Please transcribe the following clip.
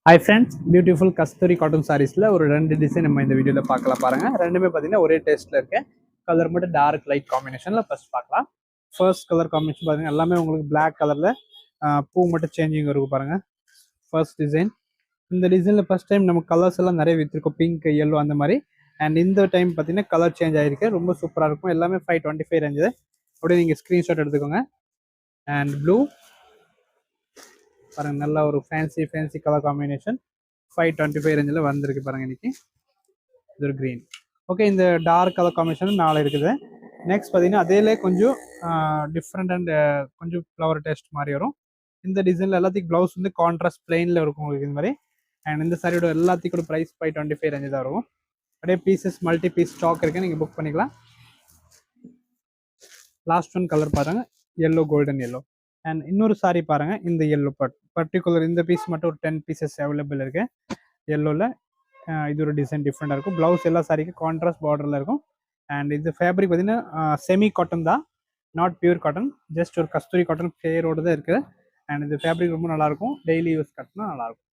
Hi friends, beautiful கஸ்தூரி cotton சாரீஸில் ஒரு ரெண்டு டிசைன் நம்ம இந்த வீடியோவில் பார்க்கலாம். பாருங்கள், ரெண்டுமே பார்த்தீங்கன்னா ஒரே டேஸ்ட்டில் இருக்கு. கலர் மட்டும் டார்க் லைட் காம்பினேஷனில் ஃபர்ஸ்ட் பார்க்கலாம். ஃபர்ஸ்ட் கலர் காம்பினேஷன் பாருங்கள், எல்லாமே உங்களுக்கு பிளாக் கலரில் பூ மட்டும் சேஞ்சிங் இருக்கும் பாருங்கள். ஃபர்ஸ்ட் டிசைன், இந்த டிசைனில் ஃபர்ஸ்ட் டைம் நம்ம கலர்ஸ் எல்லாம் நிறைய விற்றுருக்கோம், பிங்க் எல்லோ அந்த மாதிரி. அண்ட் இந்த டைம் பார்த்தீங்கன்னா கலர் சேஞ்ச் ஆகிருக்கு, ரொம்ப சூப்பராக இருக்கும். எல்லாமே 525 ரேஞ்சு. அப்படியே நீங்கள் ஸ்க்ரீன்ஷாட் எடுத்துக்கோங்க. அண்ட் ப்ளூ பாருங்க, நல்ல ஒரு ஃபேன்சி கலர் காம்பினேஷன். 525 ரேஞ்சில் வந்திருக்கு பாருங்க. இன்னைக்கு இது ஒரு க்ரீன். ஓகே, இந்த டார்க் கலர் காம்பினேஷன் 4 இருக்குது. நெக்ஸ்ட் பார்த்தீங்கன்னா அதேலே கொஞ்சம் டிஃப்ரெண்ட் அண்ட் கொஞ்சம் ஃப்ளவர் டேஸ்ட் மாதிரி வரும். இந்த டிசைனில் எல்லாத்துக்கும் ப்ளவுஸ் வந்து கான்ட்ராஸ்ட் பிளெயினில் இருக்கும் உங்களுக்கு இது மாதிரி. அண்ட் இந்த சாரியோட எல்லாத்துக்கும் கூட ப்ரைஸ் 525 ரேஞ்சு தான் இருக்கும். அப்படியே பீசஸ் மல்டி பீஸ் ஸ்டாக் இருக்குது, நீங்கள் புக் பண்ணிக்கலாம். லாஸ்ட் ஒன் கலர் பாருங்கள், எல்லோ, கோல்டன் எல்லோ. அண்ட் இன்னொரு சாரி பாருங்க, இந்த எல்லோ பர்டிகுலர் இந்த பீஸ் மட்டும் ஒரு 10 பீசஸ் அவைலபிள் இருக்கு எல்லோவில். இது ஒரு டிசைன் டிஃப்ரெண்டாக இருக்கும். ப்ளவுஸ் எல்லா சாரிக்கும் கான்ட்ராஸ்ட் பார்டரில் இருக்கும். அண்ட் இது ஃபேப்ரிக் பார்த்தீங்கன்னா செமி காட்டன் தான், நாட் பியூர் காட்டன். ஜஸ்ட் ஒரு கஸ்தூரி காட்டன் பேரோடு தான் இருக்குது. அண்ட் இந்த ஃபேப்ரிக் ரொம்ப நல்லாயிருக்கும், டெய்லி யூஸ் கட்டினா நல்லாயிருக்கும்.